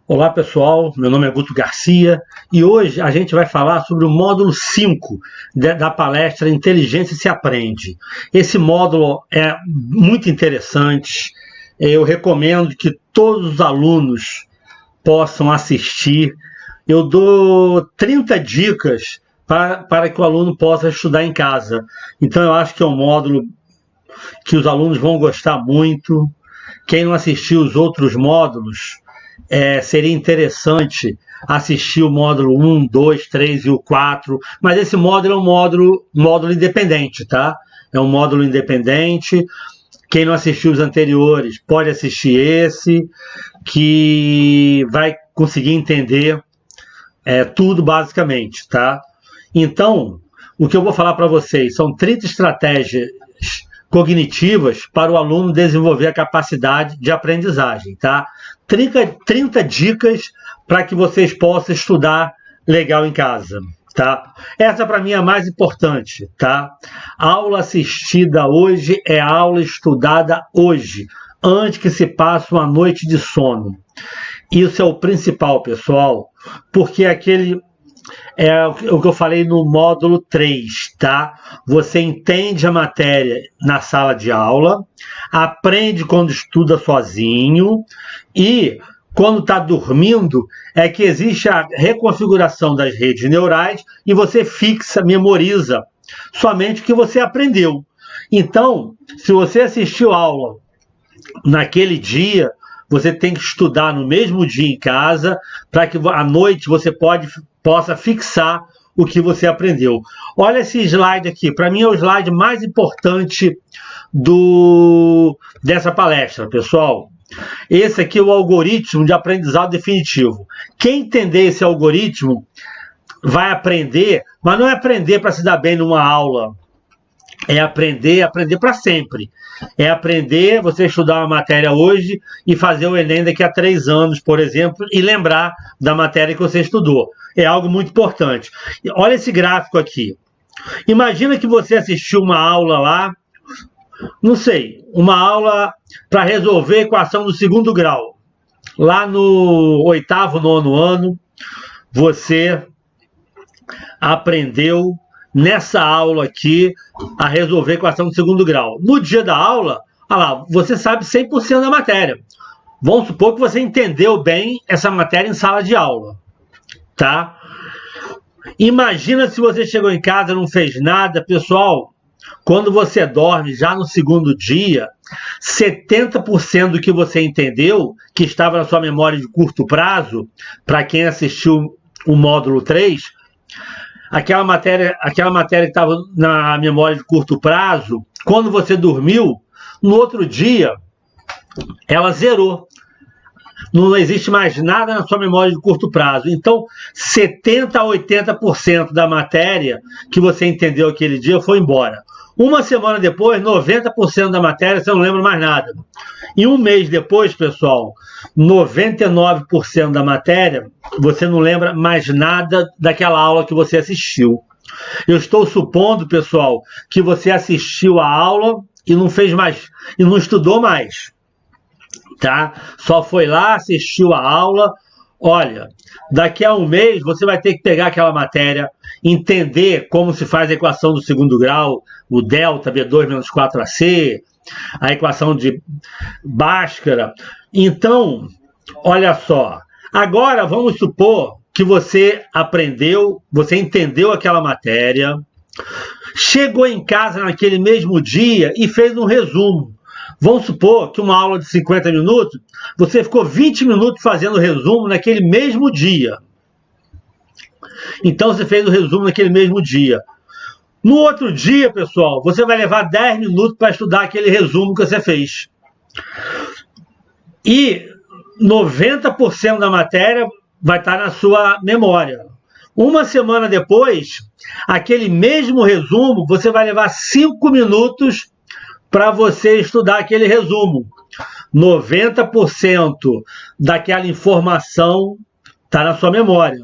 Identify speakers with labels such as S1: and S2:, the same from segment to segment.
S1: Olá pessoal, meu nome é Guto Garcia e hoje a gente vai falar sobre o módulo 5 da palestra Inteligência se Aprende. Esse módulo é muito interessante, eu recomendo que todos os alunos possam assistir. Eu dou 30 dicas para que o aluno possa estudar em casa. Então eu acho que é um módulo que os alunos vão gostar muito. Quem não assistiu os outros módulos, seria interessante assistir o módulo 1, 2, 3 e o 4, mas esse módulo é um módulo independente, tá? É um módulo independente. Quem não assistiu os anteriores pode assistir esse, que vai conseguir entender tudo basicamente, tá? Então, o que eu vou falar para vocês são 30 estratégias cognitivas para o aluno desenvolver a capacidade de aprendizagem, tá? 30 dicas para que vocês possam estudar legal em casa, tá? Essa para mim é a mais importante, tá? Aula assistida hoje é aula estudada hoje, antes que se passe uma noite de sono. Isso é o principal, pessoal, porque aquele é o que eu falei no módulo 3, tá? Você entende a matéria na sala de aula, aprende quando estuda sozinho e quando está dormindo é que existe a reconfiguração das redes neurais e você fixa, memoriza somente o que você aprendeu. Então, se você assistiu a aula naquele dia, você tem que estudar no mesmo dia em casa para que à noite você possa fixar o que você aprendeu. Olha esse slide aqui, para mim é o slide mais importante dessa palestra, pessoal. Esse aqui é o algoritmo de aprendizado definitivo. Quem entender esse algoritmo vai aprender, mas não é aprender para se dar bem numa aula, é aprender para sempre. É aprender, você estudar uma matéria hoje e fazer o Enem daqui a 3 anos, por exemplo, e lembrar da matéria que você estudou. É algo muito importante. Olha esse gráfico aqui. Imagina que você assistiu uma aula lá, não sei, uma aula para resolver a equação do segundo grau. Lá no 8º, 9º ano, você aprendeu nessa aula aqui a resolver a equação do segundo grau. No dia da aula, olha lá, você sabe 100% da matéria. Vamos supor que você entendeu bem essa matéria em sala de aula, tá? Imagina se você chegou em casa e não fez nada. Pessoal, quando você dorme já no segundo dia, 70% do que você entendeu, que estava na sua memória de curto prazo, para quem assistiu o módulo 3, aquela matéria que estava na memória de curto prazo, quando você dormiu, no outro dia, ela zerou. Não existe mais nada na sua memória de curto prazo. Então, 70% a 80% da matéria que você entendeu aquele dia foi embora. Uma semana depois, 90% da matéria você não lembra mais nada. E um mês depois, pessoal, 99% da matéria você não lembra mais nada daquela aula que você assistiu. Eu estou supondo, pessoal, que você assistiu a aula e não fez mais, e não estudou mais, tá? Só foi lá, assistiu a aula. Olha, daqui a um mês você vai ter que pegar aquela matéria, entender como se faz a equação do segundo grau, o delta B2 menos 4AC, a equação de Bhaskara. Então, olha só, agora vamos supor que você aprendeu, você entendeu aquela matéria, chegou em casa naquele mesmo dia e fez um resumo. Vamos supor que uma aula de 50 minutos, você ficou 20 minutos fazendo resumo naquele mesmo dia. Então você fez o resumo naquele mesmo dia. No outro dia, pessoal, você vai levar 10 minutos para estudar aquele resumo que você fez. E 90% da matéria vai estar na sua memória. Uma semana depois, aquele mesmo resumo, você vai levar 5 minutos para você estudar aquele resumo. 90% daquela informação está na sua memória.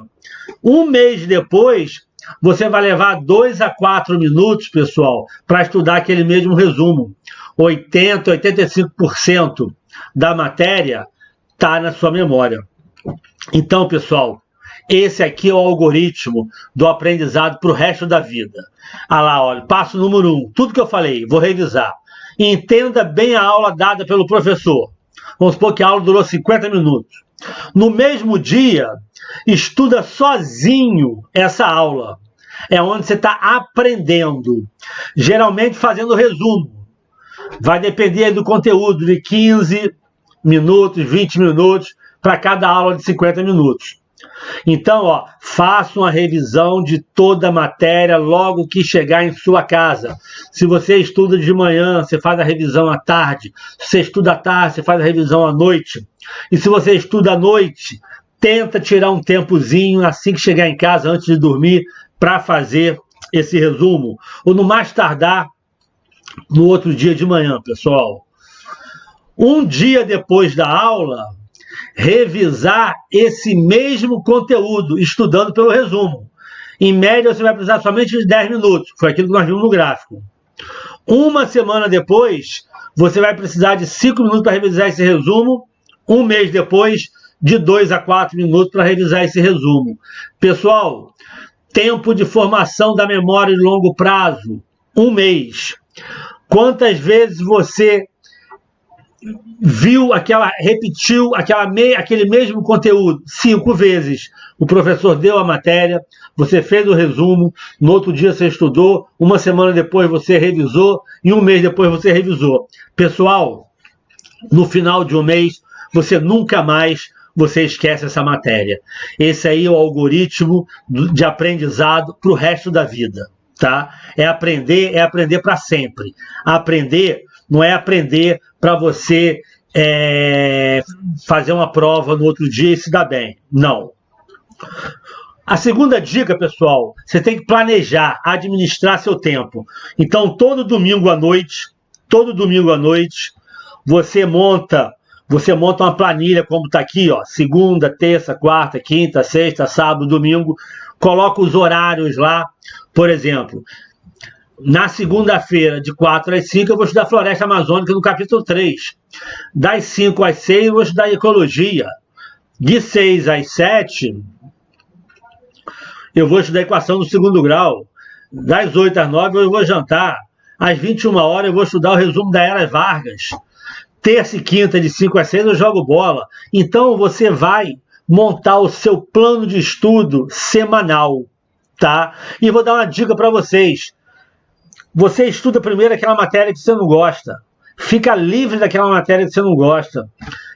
S1: Um mês depois, você vai levar 2 a 4 minutos, pessoal, para estudar aquele mesmo resumo. 80, 85% da matéria está na sua memória. Então, pessoal, esse aqui é o algoritmo do aprendizado para o resto da vida. Ah lá, olha, passo número 1, tudo que eu falei, vou revisar. Entenda bem a aula dada pelo professor. Vamos supor que a aula durou 50 minutos. No mesmo dia, estuda sozinho essa aula. É onde você está aprendendo. Geralmente fazendo resumo. Vai depender do conteúdo, de 15 minutos, 20 minutos, para cada aula de 50 minutos. Então, ó, faça uma revisão de toda a matéria logo que chegar em sua casa. Se você estuda de manhã, você faz a revisão à tarde. Se você estuda à tarde, você faz a revisão à noite. E se você estuda à noite, tenta tirar um tempozinho assim que chegar em casa, antes de dormir, para fazer esse resumo. Ou no mais tardar, no outro dia de manhã, pessoal. Um dia depois da aula, revisar esse mesmo conteúdo, estudando pelo resumo. Em média, você vai precisar somente de 10 minutos. Foi aquilo que nós vimos no gráfico. Uma semana depois, você vai precisar de 5 minutos para revisar esse resumo. Um mês depois, de 2 a 4 minutos para revisar esse resumo. Pessoal, tempo de formação da memória de longo prazo, 1 mês. Quantas vezes você repetiu aquele mesmo conteúdo? 5 vezes. O professor deu a matéria, você fez o resumo, no outro dia você estudou, uma semana depois você revisou e um mês depois você revisou. Pessoal, no final de um mês, você nunca mais esquece essa matéria. Esse aí é o algoritmo de aprendizado para o resto da vida, tá? É aprender para sempre. Aprender não é aprender para você fazer uma prova no outro dia e se dar bem. Não. A segunda dica, pessoal, você tem que planejar, administrar seu tempo. Então, todo domingo à noite, você monta uma planilha, como está aqui, ó, segunda, terça, quarta, quinta, sexta, sábado, domingo, coloca os horários lá. Por exemplo, na segunda-feira, de 4 às 5, eu vou estudar Floresta Amazônica no capítulo 3. Das 5 às 6, eu vou estudar Ecologia. De 6 às 7, eu vou estudar Equação do segundo grau. Das 8 às 9, eu vou jantar. Às 21 horas, eu vou estudar o resumo da Era Vargas. Terça e quinta, de 5 às 6, eu jogo bola. Então, você vai montar o seu plano de estudo semanal, tá? E vou dar uma dica para vocês. Você estuda primeiro aquela matéria que você não gosta. Fica livre daquela matéria que você não gosta.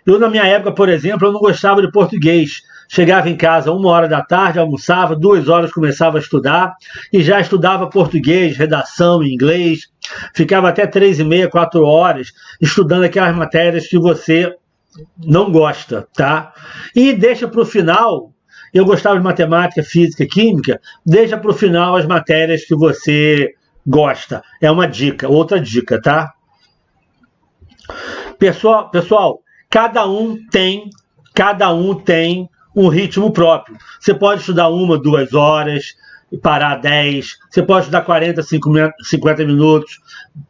S1: Eu, na minha época, por exemplo, eu não gostava de português. Chegava em casa 1 hora da tarde, almoçava, 2 horas começava a estudar e já estudava português, redação, inglês. Ficava até 3h30, 4 horas estudando aquelas matérias que você não gosta, tá? E deixa para o final, eu gostava de matemática, física, química, deixa para o final as matérias que você gosta. É uma dica, outra dica, tá? Pessoal, cada um tem um ritmo próprio. Você pode estudar 1, 2 horas, parar 10, você pode estudar 40, 50 minutos,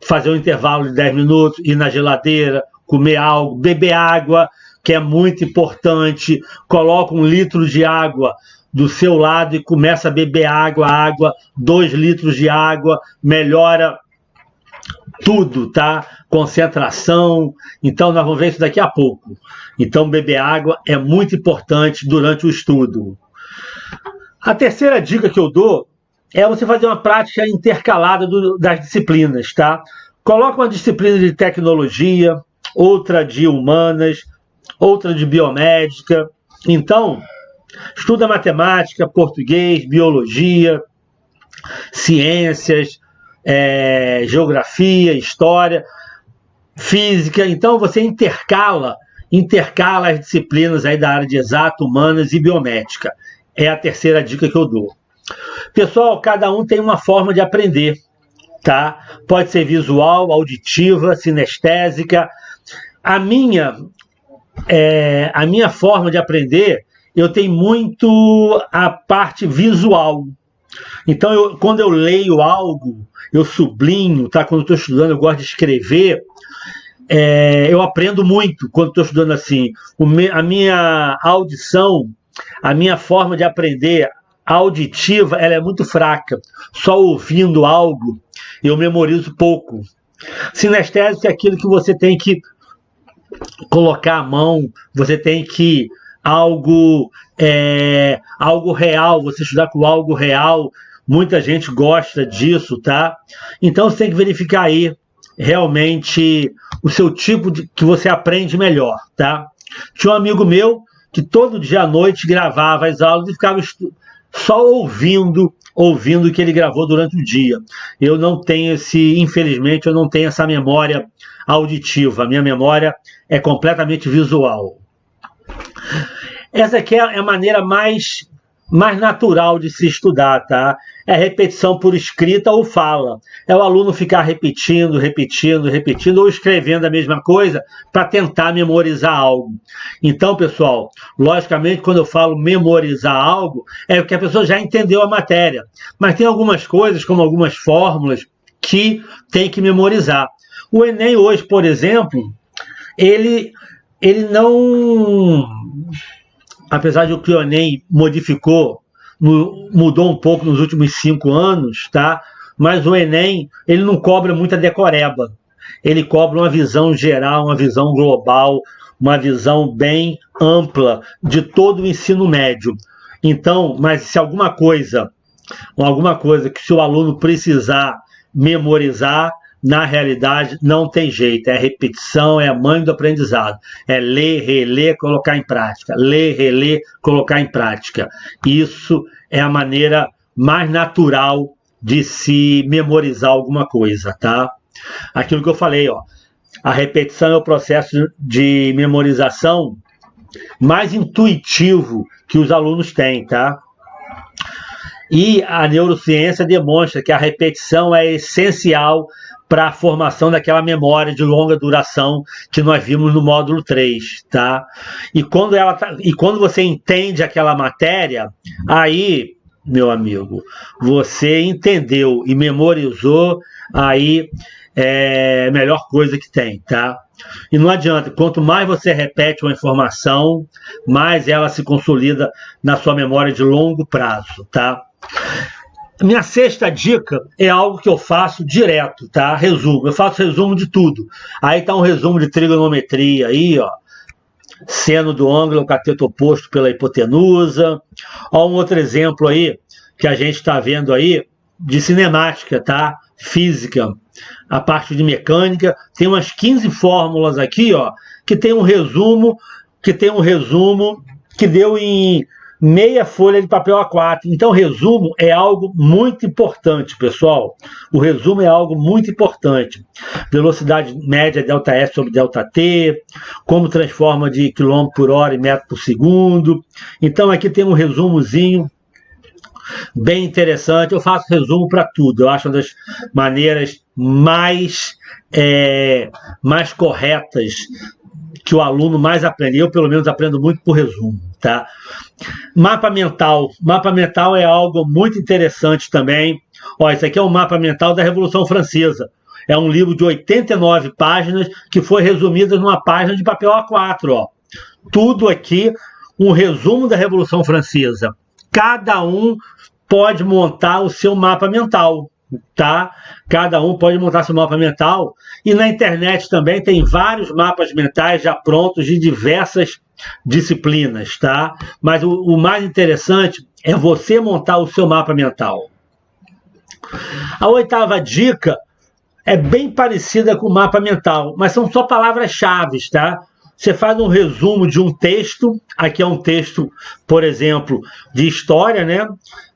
S1: fazer um intervalo de 10 minutos, ir na geladeira, comer algo, beber água, que é muito importante. Coloca 1 litro de água do seu lado e começa a beber água, 2 litros de água, melhora tudo, tá? Concentração. Então, nós vamos ver isso daqui a pouco. Então, beber água é muito importante durante o estudo. A terceira dica que eu dou é você fazer uma prática intercalada das disciplinas, tá? Coloca uma disciplina de tecnologia, outra de humanas, outra de biomédica. Então, estuda matemática, português, biologia, ciências, geografia, história, física. Então, você intercala as disciplinas aí da área de exato, humanas e biomédica. É a terceira dica que eu dou. Pessoal, cada um tem uma forma de aprender, tá? Pode ser visual, auditiva, sinestésica. A minha forma de aprender, eu tenho muito a parte visual. Então, quando eu leio algo, eu sublinho, tá? Quando eu estou estudando, eu gosto de escrever. Eu aprendo muito quando estou estudando assim. A minha audição, a minha forma de aprender auditiva, ela é muito fraca. Só ouvindo algo, eu memorizo pouco. Sinestésico é aquilo que você tem que colocar a mão, você tem que algo real, você estudar com algo real. Muita gente gosta disso, tá? Então você tem que verificar aí realmente o seu tipo que você aprende melhor, tá? Tinha um amigo meu que todo dia à noite gravava as aulas e ficava só ouvindo o que ele gravou durante o dia. Eu não tenho infelizmente, eu não tenho essa memória auditiva. A minha memória é completamente visual. Essa aqui é a maneira mais natural de se estudar, tá? É repetição por escrita ou fala. É o aluno ficar repetindo, ou escrevendo a mesma coisa para tentar memorizar algo. Então, pessoal, logicamente, quando eu falo memorizar algo, é porque a pessoa já entendeu a matéria. Mas tem algumas coisas, como algumas fórmulas, que tem que memorizar. O Enem hoje, por exemplo, ele não... Apesar de que o Enem mudou um pouco nos últimos 5 anos, tá? Mas o Enem, ele não cobra muita decoreba. Ele cobra uma visão geral, uma visão global, uma visão bem ampla de todo o ensino médio. Então, mas se alguma coisa que se o aluno precisar memorizar, na realidade, não tem jeito. É repetição, é a mãe do aprendizado. É ler, reler, colocar em prática. Ler, reler, colocar em prática. Isso é a maneira mais natural de se memorizar alguma coisa, tá? Aquilo que eu falei, ó. A repetição é o processo de memorização mais intuitivo que os alunos têm, tá? E a neurociência demonstra que a repetição é essencial para a formação daquela memória de longa duração que nós vimos no módulo 3, tá? E quando você entende aquela matéria, aí, meu amigo, você entendeu e memorizou, aí é a melhor coisa que tem, tá? E não adianta, quanto mais você repete uma informação, mais ela se consolida na sua memória de longo prazo, tá? Minha sexta dica é algo que eu faço direto, tá? Resumo. Eu faço resumo de tudo. Aí tá um resumo de trigonometria aí, ó. Seno do ângulo, cateto oposto pela hipotenusa. Ó, um outro exemplo aí que a gente está vendo aí de cinemática, tá? Física. A parte de mecânica. Tem umas 15 fórmulas aqui, ó, que tem um resumo que deu em meia folha de papel A4. Então, resumo é algo muito importante, pessoal. O resumo é algo muito importante. Velocidade média ΔS sobre ΔT, como transforma de quilômetro por hora em metro por segundo. Então, aqui tem um resumozinho bem interessante. Eu faço resumo para tudo. Eu acho uma das maneiras mais corretas que o aluno mais aprende. Eu, pelo menos, aprendo muito por resumo, tá? Mapa mental. Mapa mental é algo muito interessante também. Ó, esse aqui é o mapa mental da Revolução Francesa. É um livro de 89 páginas que foi resumido numa página de papel A4, ó. Tudo aqui, um resumo da Revolução Francesa. Cada um pode montar o seu mapa mental, tá? Cada um pode montar seu mapa mental. E na internet também tem vários mapas mentais já prontos de diversas disciplinas, tá? Mas o mais interessante é você montar o seu mapa mental. A oitava dica é bem parecida com o mapa mental, mas são só palavras-chave, tá? Você faz um resumo de um texto. Aqui é um texto, por exemplo, de história, né?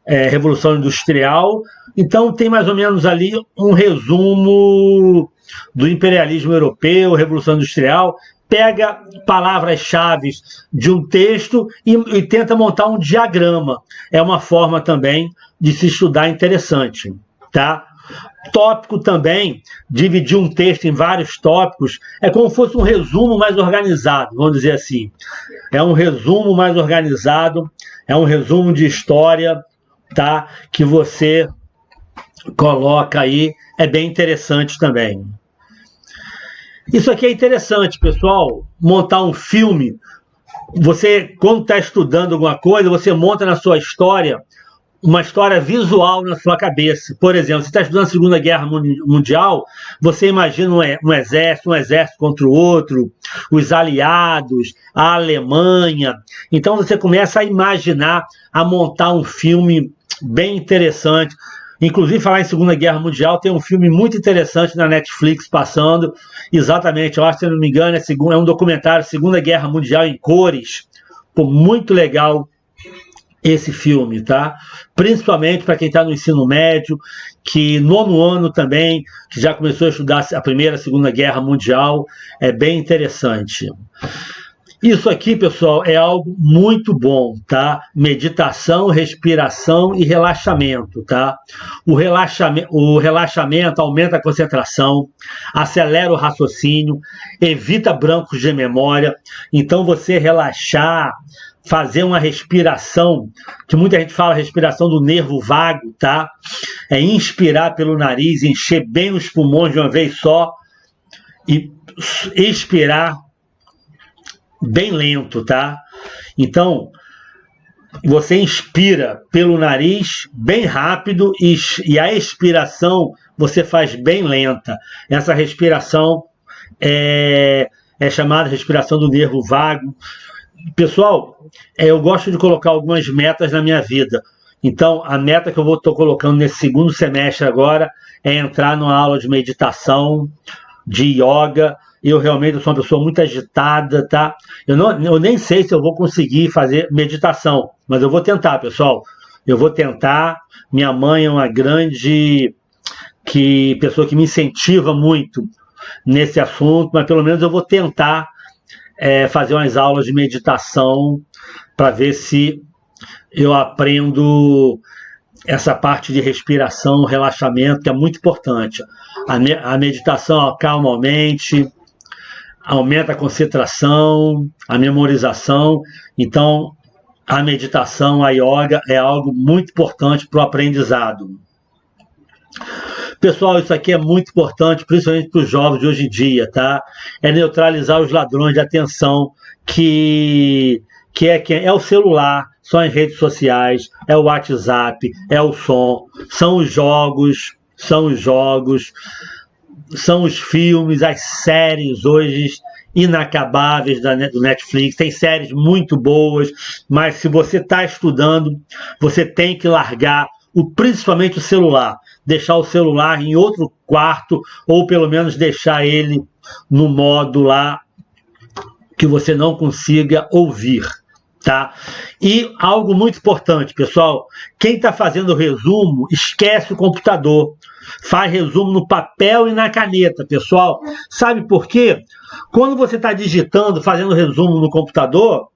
S1: Revolução Industrial. Então tem mais ou menos ali um resumo do imperialismo europeu, Revolução Industrial. Pega palavras-chave de um texto e tenta montar um diagrama. É uma forma também de se estudar interessante, tá? Tópico também, dividir um texto em vários tópicos, é como se fosse um resumo mais organizado, vamos dizer assim. É um resumo mais organizado, é um resumo de história, tá? Que você coloca aí, é bem interessante também. Isso aqui é interessante, pessoal, montar um filme. Você, quando está estudando alguma coisa, você monta na sua história uma história visual na sua cabeça. Por exemplo, você está estudando a Segunda Guerra Mundial, você imagina um exército contra o outro, os aliados, a Alemanha. Então você começa a imaginar, a montar um filme bem interessante. Inclusive, falar em Segunda Guerra Mundial, tem um filme muito interessante na Netflix passando, exatamente, eu acho, se não me engano, é um documentário, Segunda Guerra Mundial em cores. Pô, muito legal esse filme, tá? Principalmente para quem está no ensino médio, que nono ano também, que já começou a estudar a Primeira e a Segunda Guerra Mundial, é bem interessante. Isso aqui, pessoal, é algo muito bom, tá? Meditação, respiração e relaxamento, tá? O relaxamento aumenta a concentração, acelera o raciocínio, evita brancos de memória. Então, você relaxar, fazer uma respiração, que muita gente fala respiração do nervo vago, tá? É inspirar pelo nariz, encher bem os pulmões de uma vez só e expirar bem lento, tá? Então, você inspira pelo nariz bem rápido e a expiração você faz bem lenta. Essa respiração é chamada respiração do nervo vago. Pessoal, eu gosto de colocar algumas metas na minha vida. Então, a meta que eu estou colocando nesse segundo semestre agora é entrar numa aula de meditação, de yoga. Eu realmente sou uma pessoa muito agitada, tá? Eu nem sei se eu vou conseguir fazer meditação, mas eu vou tentar, pessoal. Eu vou tentar. Minha mãe é uma grande pessoa que me incentiva muito nesse assunto, mas pelo menos eu vou tentar fazer umas aulas de meditação para ver se eu aprendo essa parte de respiração, relaxamento, que é muito importante. A meditação acalma a mente, aumenta a concentração, a memorização. Então, a meditação, a yoga, é algo muito importante para o aprendizado. Pessoal, isso aqui é muito importante, principalmente para os jovens de hoje em dia, tá? É neutralizar os ladrões de atenção, que é o celular, são as redes sociais, é o WhatsApp, é o som, são os jogos, são os filmes, as séries hoje inacabáveis do Netflix. Tem séries muito boas, mas se você está estudando, você tem que largar principalmente o celular. Deixar o celular em outro quarto, ou pelo menos deixar ele no modo lá que você não consiga ouvir, tá? E algo muito importante, pessoal, quem está fazendo resumo, esquece o computador. Faz resumo no papel e na caneta, pessoal. Sabe por quê? Quando você está digitando, fazendo resumo no computador,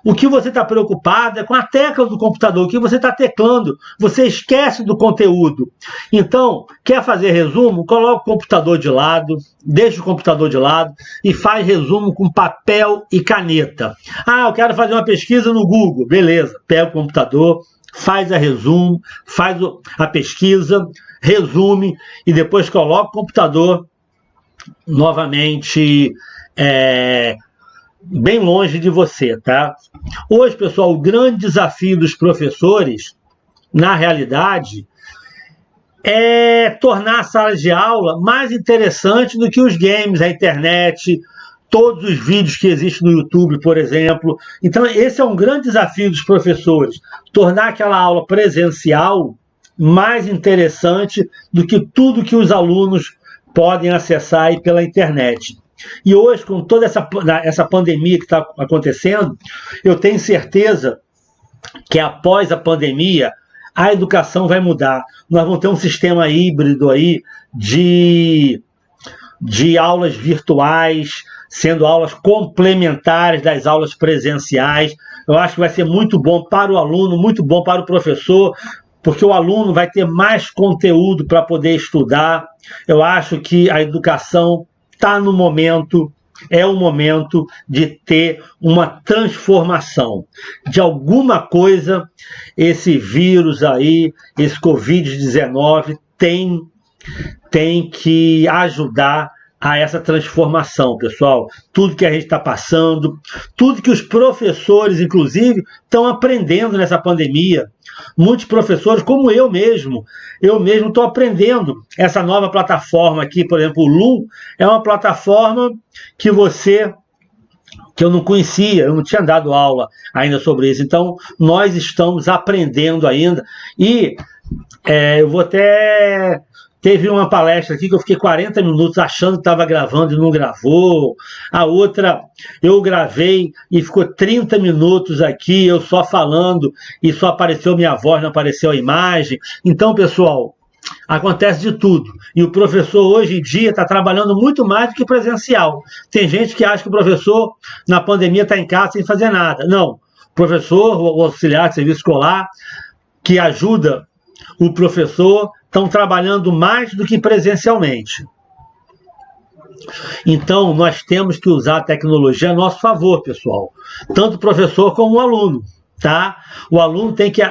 S1: o que você está preocupado é com a tecla do computador, o que você está teclando. Você esquece do conteúdo. Então, quer fazer resumo? Coloca o computador de lado, deixa o computador de lado e faz resumo com papel e caneta. Ah, eu quero fazer uma pesquisa no Google. Beleza, pega o computador, faz a resumo, faz a pesquisa, resume e depois coloca o computador novamente bem longe de você, tá? Hoje, pessoal, o grande desafio dos professores, na realidade, é tornar a sala de aula mais interessante do que os games, a internet, todos os vídeos que existem no YouTube, por exemplo. Então, esse é um grande desafio dos professores, tornar aquela aula presencial mais interessante do que tudo que os alunos podem acessar aí pela internet. E hoje, com toda essa pandemia que está acontecendo, eu tenho certeza que após a pandemia, a educação vai mudar. Nós vamos ter um sistema híbrido aí de aulas virtuais, sendo aulas complementares das aulas presenciais. Eu acho que vai ser muito bom para o aluno, muito bom para o professor, porque o aluno vai ter mais conteúdo para poder estudar. Eu acho que a educação está no momento é o momento de ter uma transformação. De alguma coisa, esse vírus aí, esse Covid-19, tem que ajudar a essa transformação, pessoal. Tudo que a gente está passando, tudo que os professores, inclusive, estão aprendendo nessa pandemia. Muitos professores, como eu mesmo estou aprendendo essa nova plataforma aqui, por exemplo, o Loom é uma plataforma que eu não conhecia, eu não tinha dado aula ainda sobre isso. Então, nós estamos aprendendo ainda. E eu vou até... Teve uma palestra aqui que eu fiquei 40 minutos achando que estava gravando e não gravou. A outra eu gravei e ficou 30 minutos aqui, eu só falando, e só apareceu minha voz, não apareceu a imagem. Então, pessoal, acontece de tudo. E o professor hoje em dia está trabalhando muito mais do que presencial. Tem gente que acha que o professor na pandemia está em casa sem fazer nada. Não. O professor, o auxiliar de serviço escolar, que ajuda o professor, estão trabalhando mais do que presencialmente. Então, nós temos que usar a tecnologia a nosso favor, pessoal. Tanto o professor como o aluno, tá? O aluno tem que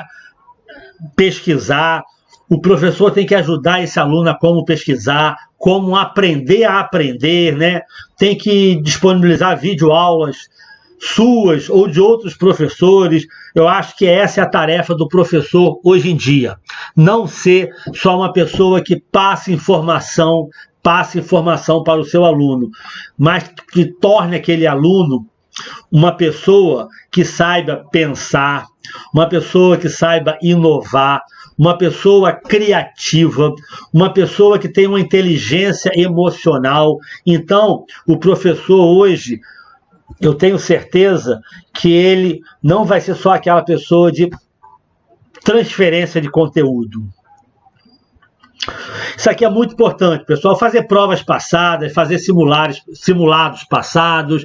S1: pesquisar, o professor tem que ajudar esse aluno a como pesquisar, como aprender a aprender, né? Tem que disponibilizar videoaulas suas ou de outros professores. Eu acho que essa é a tarefa do professor hoje em dia. Não ser só uma pessoa que passe informação para o seu aluno, mas que torne aquele aluno uma pessoa que saiba pensar, uma pessoa que saiba inovar, uma pessoa criativa, uma pessoa que tem uma inteligência emocional. Então, o professor hoje, eu tenho certeza que ele não vai ser só aquela pessoa de transferência de conteúdo. Isso aqui é muito importante, pessoal. Fazer provas passadas, fazer simulados passados,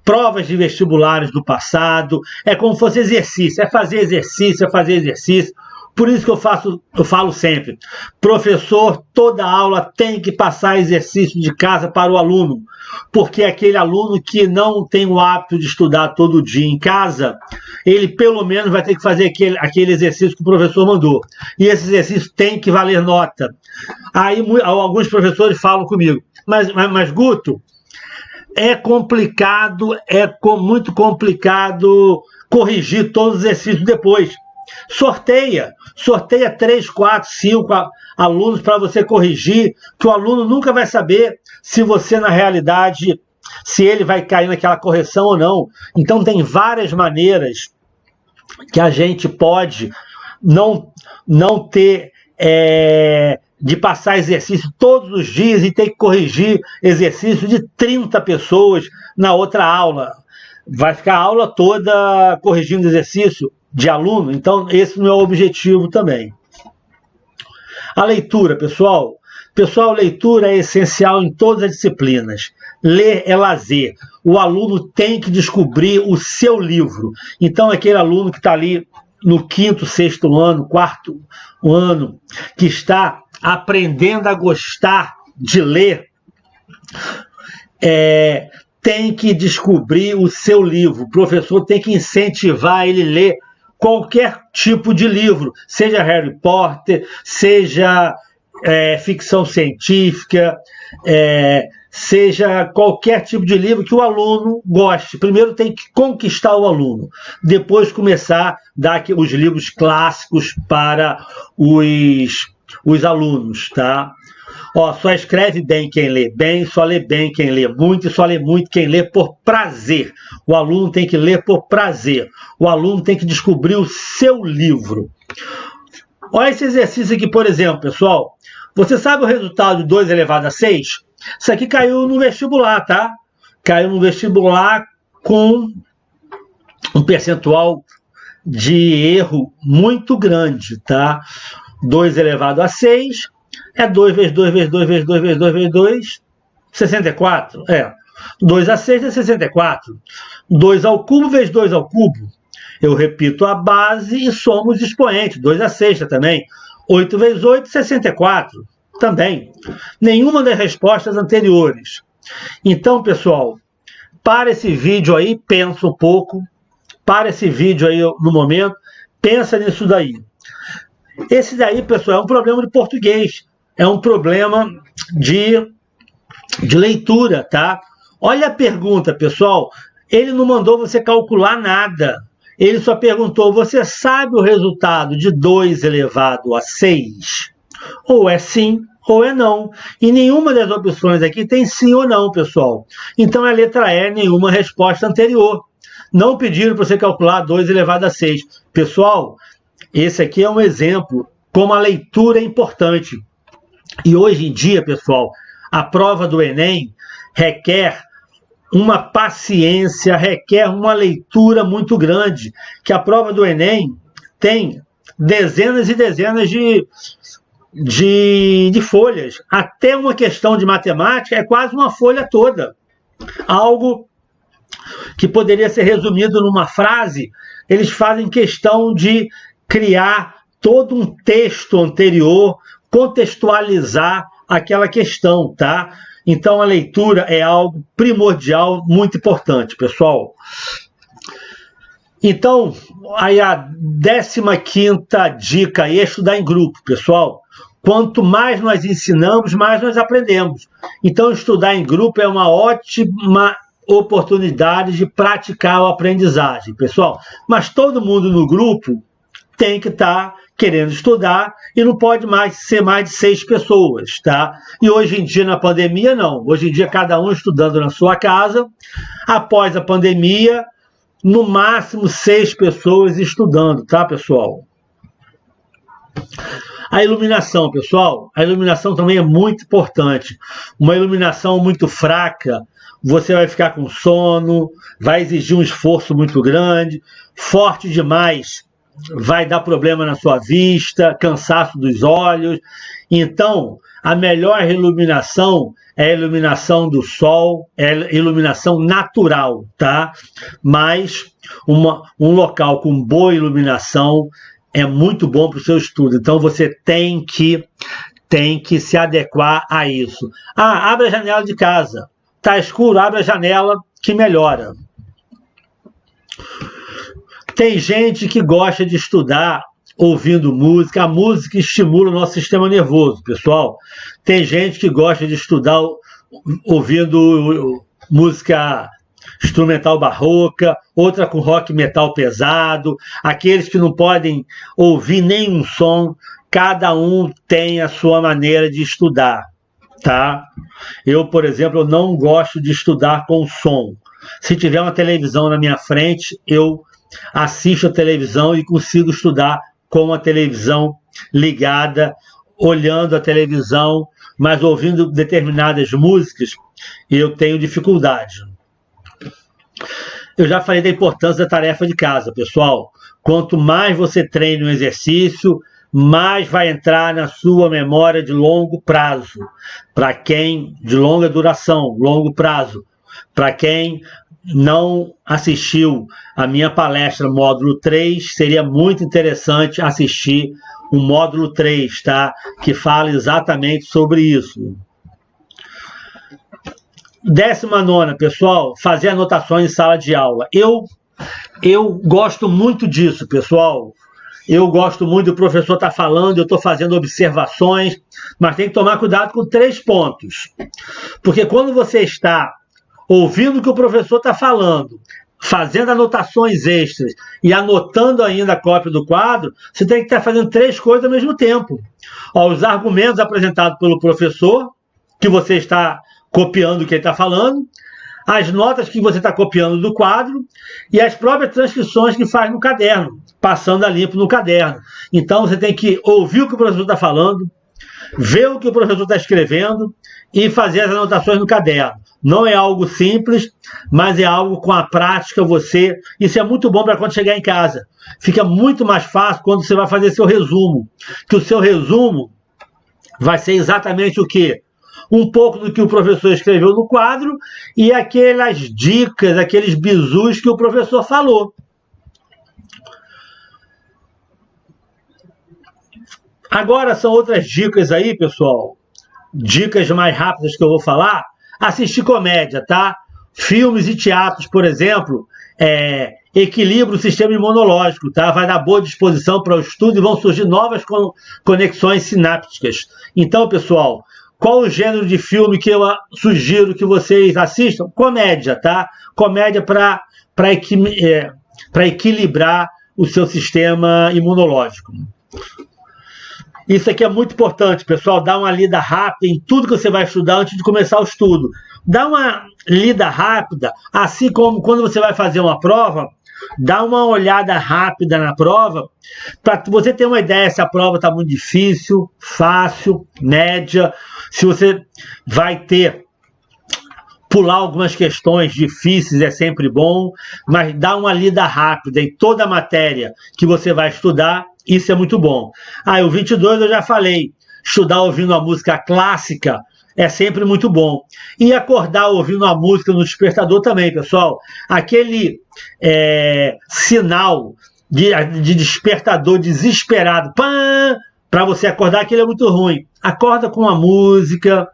S1: provas de vestibulares do passado. É como se fosse exercício, é fazer exercício, é fazer exercício. Por isso que eu falo sempre, professor, toda aula tem que passar exercício de casa para o aluno, porque aquele aluno que não tem o hábito de estudar todo dia em casa, ele pelo menos vai ter que fazer aquele exercício que o professor mandou. E esse exercício tem que valer nota. Aí alguns professores falam comigo, mas Guto, é complicado, muito complicado corrigir todos os exercícios depois. Sorteia 3, 4, 5 alunos para você corrigir, que o aluno nunca vai saber se você, na realidade, se ele vai cair naquela correção ou não. Então, tem várias maneiras que a gente pode não ter de passar exercício todos os dias e ter que corrigir exercício de 30 pessoas na outra aula. Vai ficar a aula toda corrigindo exercício de aluno, então esse não é o objetivo também. A leitura, pessoal. Pessoal, leitura é essencial em todas as disciplinas. Ler é lazer. O aluno tem que descobrir o seu livro. Então, aquele aluno que está ali no 5º, 6º ano, 4º ano, que está aprendendo a gostar de ler, tem que descobrir o seu livro. O professor tem que incentivar ele a ler qualquer tipo de livro, seja Harry Potter, seja ficção científica, seja qualquer tipo de livro que o aluno goste. Primeiro tem que conquistar o aluno, depois começar a dar os livros clássicos para os alunos, tá? Só escreve bem quem lê bem, só lê bem quem lê muito, e só lê muito quem lê por prazer. O aluno tem que ler por prazer. O aluno tem que descobrir o seu livro. Olha esse exercício aqui, por exemplo, pessoal. Você sabe o resultado de 2 elevado a 6? Isso aqui caiu no vestibular, tá? Caiu no vestibular com um percentual de erro muito grande, tá? 2 elevado a 6... 2 vezes 2 vezes 2 vezes 2 vezes 2 vezes 2, 64. 2 a 6 é 64. 2 ao cubo vezes 2 ao cubo. Eu repito a base e somo os expoentes. 2 a 6 também. 8 vezes 8, 64. Também. Nenhuma das respostas anteriores. Então, pessoal, para esse vídeo aí, pensa um pouco, para esse vídeo aí no momento, pensa nisso daí. Esse daí, pessoal, é um problema de português, é um problema de leitura, tá? Olha a pergunta, pessoal, ele não mandou você calcular nada, ele só perguntou, você sabe o resultado de 2 elevado a 6? Ou é sim, ou é não. E nenhuma das opções aqui tem sim ou não, pessoal. Então a letra E, nenhuma resposta anterior. Não pediram para você calcular 2 elevado a 6. Pessoal, esse aqui é um exemplo como a leitura é importante. E hoje em dia, pessoal, a prova do Enem requer uma paciência, requer uma leitura muito grande, que a prova do Enem tem dezenas e dezenas de folhas. Até uma questão de matemática é quase uma folha toda. Algo que poderia ser resumido numa frase, eles fazem questão de criar todo um texto anterior, contextualizar aquela questão, tá? Então a leitura é algo primordial, muito importante, pessoal. Então, aí a 15ª dica é estudar em grupo, pessoal. Quanto mais nós ensinamos, mais nós aprendemos. Então, estudar em grupo é uma ótima oportunidade de praticar a aprendizagem, pessoal. Mas todo mundo no grupo tem que estar querendo estudar e não pode mais ser mais de 6 pessoas, tá? E hoje em dia, na pandemia, não. Hoje em dia, cada um estudando na sua casa. Após a pandemia, no máximo 6 pessoas estudando, tá, pessoal? A iluminação, pessoal, a iluminação também é muito importante. Uma iluminação muito fraca, você vai ficar com sono, vai exigir um esforço muito grande, forte demais, vai dar problema na sua vista, cansaço dos olhos. Então, a melhor iluminação é a iluminação do sol, é a iluminação natural, tá? Mas um local com boa iluminação é muito bom para o seu estudo. Então, você tem que se adequar a isso. Ah, abre a janela de casa. Tá escuro, abre a janela que melhora. Tem gente que gosta de estudar ouvindo música. A música estimula o nosso sistema nervoso, pessoal. Tem gente que gosta de estudar ouvindo música instrumental barroca, outra com rock metal pesado, aqueles que não podem ouvir nenhum som. Cada um tem a sua maneira de estudar, tá? Eu, por exemplo, não gosto de estudar com som. Se tiver uma televisão na minha frente, eu assisto a televisão e consigo estudar com a televisão ligada, olhando a televisão, mas ouvindo determinadas músicas, eu tenho dificuldade. Eu já falei da importância da tarefa de casa, pessoal. Quanto mais você treina um exercício, mais vai entrar na sua memória de longo prazo. Para quem, de longa duração, longo prazo. Para quem não assistiu a minha palestra módulo 3, seria muito interessante assistir o módulo 3, tá? Que fala exatamente sobre isso. 19ª, pessoal, fazer anotações em sala de aula. Eu gosto muito disso, pessoal. Eu gosto muito do professor estar falando, eu estou fazendo observações, mas tem que tomar cuidado com 3 pontos. Porque quando você está ouvindo o que o professor está falando, fazendo anotações extras e anotando ainda a cópia do quadro, você tem que estar fazendo 3 coisas ao mesmo tempo. Ó, os argumentos apresentados pelo professor, que você está copiando o que ele está falando, as notas que você está copiando do quadro e as próprias transcrições que faz no caderno, passando a limpo no caderno. Então você tem que ouvir o que o professor está falando, ver o que o professor está escrevendo e fazer as anotações no caderno. Não é algo simples, mas é algo com a prática você... Isso é muito bom para quando chegar em casa. Fica muito mais fácil quando você vai fazer seu resumo. Que o seu resumo vai ser exatamente o quê? Um pouco do que o professor escreveu no quadro e aquelas dicas, aqueles bizus que o professor falou. Agora são outras dicas aí, pessoal. Dicas mais rápidas que eu vou falar. Assistir comédia, tá? filmes e teatros, por exemplo, equilibra o sistema imunológico, tá? Vai dar boa disposição para o estudo e vão surgir novas conexões sinápticas. Então, pessoal, qual o gênero de filme que eu sugiro que vocês assistam? Comédia, tá? Comédia para equilibrar o seu sistema imunológico. Isso aqui é muito importante, pessoal. Dá uma lida rápida em tudo que você vai estudar antes de começar o estudo. Dá uma lida rápida, assim como quando você vai fazer uma prova, dá uma olhada rápida na prova, para você ter uma ideia se a prova está muito difícil, fácil, média, se você vai pular algumas questões difíceis, é sempre bom, mas dá uma lida rápida em toda a matéria que você vai estudar, isso é muito bom. O 22 eu já falei, estudar ouvindo a música clássica é sempre muito bom. E acordar ouvindo a música no despertador também, pessoal. Aquele sinal de despertador desesperado, para você acordar, aquele é muito ruim. Acorda com a música,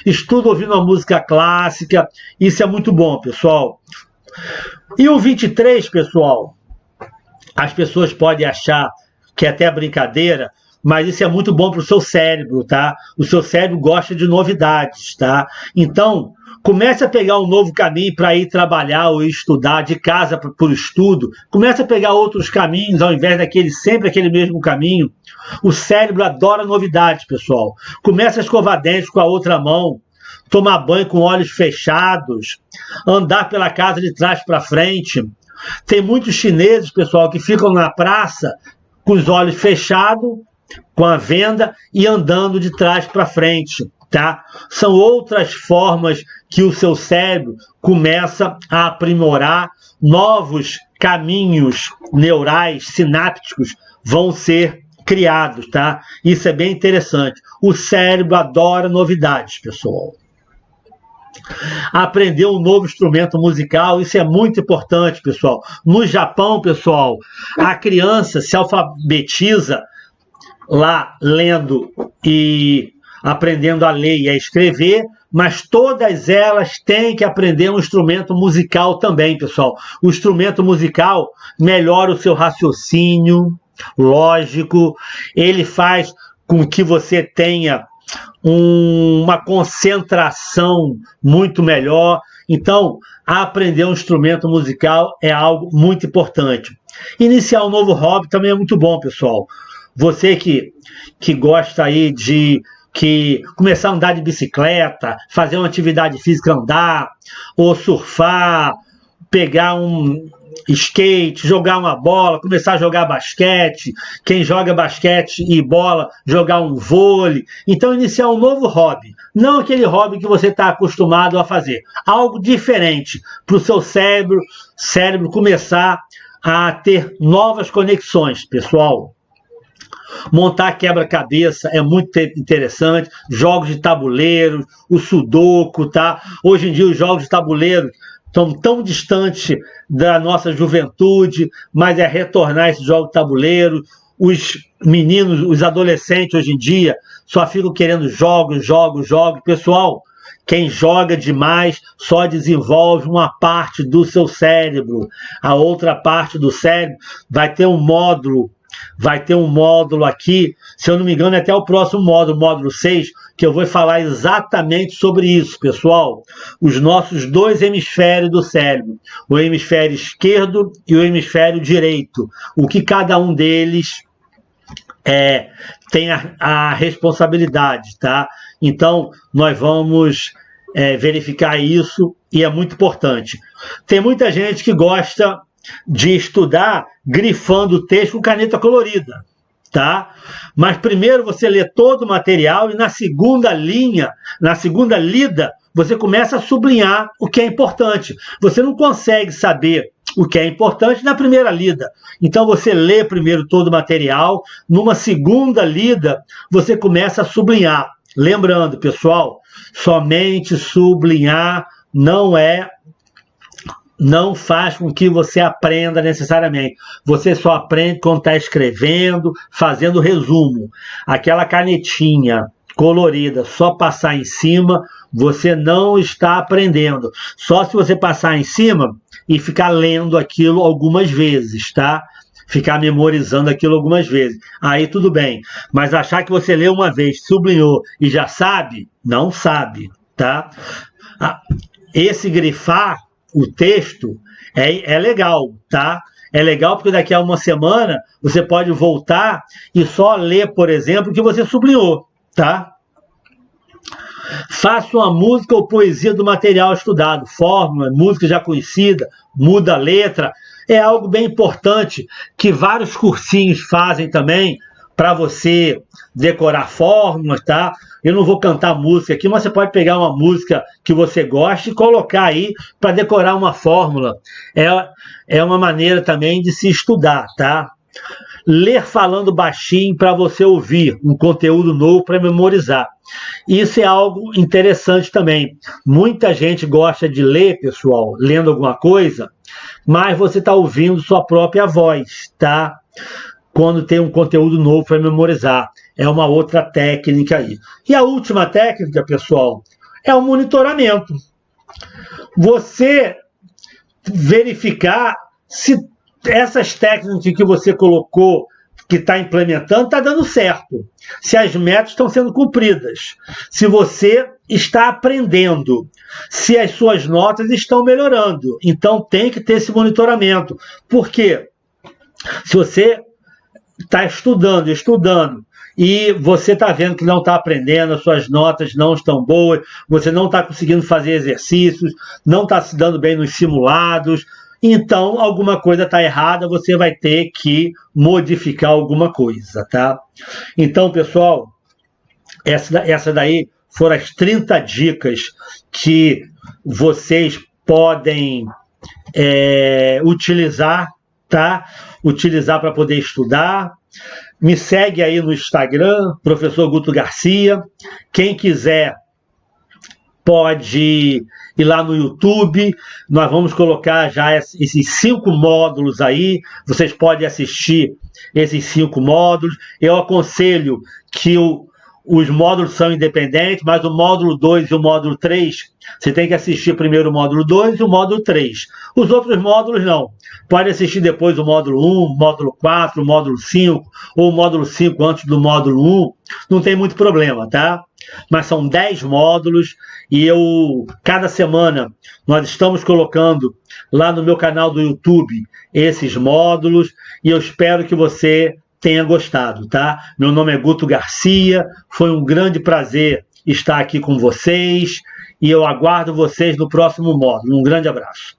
S1: estuda ouvindo a música clássica, isso é muito bom, pessoal. E o 23, pessoal, as pessoas podem achar que é até brincadeira, mas isso é muito bom para o seu cérebro, tá? O seu cérebro gosta de novidades, tá? Então, comece a pegar um novo caminho para ir trabalhar ou estudar, de casa para o estudo. Comece a pegar outros caminhos, ao invés sempre aquele mesmo caminho. O cérebro adora novidades, pessoal. Comece a escovar dentes com a outra mão, tomar banho com olhos fechados, andar pela casa de trás para frente. Tem muitos chineses, pessoal, que ficam na praça com os olhos fechados, com a venda e andando de trás para frente, tá? São outras formas que o seu cérebro começa a aprimorar, novos caminhos neurais, sinápticos vão ser criados, tá? Isso é bem interessante. O cérebro adora novidades, pessoal. Aprender um novo instrumento musical, isso é muito importante, pessoal. No Japão, pessoal, a criança se alfabetiza lá lendo e aprendendo a ler e a escrever, mas todas elas têm que aprender um instrumento musical também, pessoal. O instrumento musical melhora o seu raciocínio lógico, ele faz com que você tenha uma concentração muito melhor. Então, aprender um instrumento musical é algo muito importante. Iniciar um novo hobby também é muito bom, pessoal. Você que gosta aí de começar a andar de bicicleta, fazer uma atividade física, andar, ou surfar, pegar um skate, jogar uma bola, começar a jogar basquete, quem joga basquete e bola, jogar um vôlei. Então, iniciar um novo hobby, não aquele hobby que você está acostumado a fazer, algo diferente para o seu cérebro começar a ter novas conexões, pessoal. Montar quebra-cabeça é muito interessante, jogos de tabuleiro, o sudoku, tá? Hoje em dia os jogos de tabuleiro estão tão distantes da nossa juventude, mas é retornar esse jogo de tabuleiro. Os meninos, os adolescentes hoje em dia só ficam querendo jogos. Pessoal, quem joga demais só desenvolve uma parte do seu cérebro. A outra parte do cérebro vai ter um módulo aqui, se eu não me engano é até o próximo módulo, módulo 6, que eu vou falar exatamente sobre isso, pessoal. Os nossos dois hemisférios do cérebro, o hemisfério esquerdo e o hemisfério direito, o que cada um deles tem a responsabilidade, tá? Então, nós vamos verificar isso e é muito importante. Tem muita gente que gosta de estudar grifando o texto com caneta colorida, tá? Mas primeiro você lê todo o material e na segunda lida, você começa a sublinhar o que é importante. Você não consegue saber o que é importante na primeira lida. Então você lê primeiro todo o material, numa segunda lida você começa a sublinhar. Lembrando, pessoal, somente sublinhar não faz com que você aprenda necessariamente. Você só aprende quando está escrevendo, fazendo resumo. Aquela canetinha colorida, só passar em cima, você não está aprendendo. Só se você passar em cima e ficar lendo aquilo algumas vezes, tá? Ficar memorizando aquilo algumas vezes. Aí tudo bem. Mas achar que você leu uma vez, sublinhou e já sabe, não sabe, tá? Esse grifar o texto é legal, tá? É legal porque daqui a uma semana você pode voltar e só ler, por exemplo, o que você sublinhou, tá? Faça uma música ou poesia do material estudado, fórmula, música já conhecida, muda a letra. É algo bem importante que vários cursinhos fazem também para você decorar fórmulas, tá? Eu não vou cantar música aqui, mas você pode pegar uma música que você gosta e colocar aí para decorar uma fórmula. É uma maneira também de se estudar, tá? Ler falando baixinho para você ouvir um conteúdo novo para memorizar. Isso é algo interessante também. Muita gente gosta de ler, pessoal, lendo alguma coisa, mas você está ouvindo sua própria voz, tá? Quando tem um conteúdo novo para memorizar. É uma outra técnica aí. E a última técnica, pessoal, é o monitoramento. Você verificar se essas técnicas que você colocou, que está implementando, está dando certo. Se as metas estão sendo cumpridas. Se você está aprendendo. Se as suas notas estão melhorando. Então tem que ter esse monitoramento. Por quê? Se você está estudando, e você está vendo que não está aprendendo, as suas notas não estão boas, você não está conseguindo fazer exercícios, não está se dando bem nos simulados, então alguma coisa está errada, você vai ter que modificar alguma coisa, tá? Então, pessoal, essa daí foram as 30 dicas que vocês podem utilizar, tá? Utilizar para poder estudar. Me segue aí no Instagram, Professor Guto Garcia. Quem quiser pode ir lá no YouTube. Nós vamos colocar já esses 5 módulos aí. Vocês podem assistir esses 5 módulos. Eu aconselho que os módulos são independentes, mas o módulo 2 e o módulo 3, você tem que assistir primeiro o módulo 2 e o módulo 3. Os outros módulos não. Pode assistir depois o módulo 1, o módulo 4, o módulo 5, ou o módulo 5 antes do módulo 1. Não tem muito problema, tá? Mas são 10 módulos e cada semana, nós estamos colocando lá no meu canal do YouTube esses módulos e eu espero que você tenha gostado, tá? Meu nome é Guto Garcia, foi um grande prazer estar aqui com vocês e eu aguardo vocês no próximo módulo. Um grande abraço.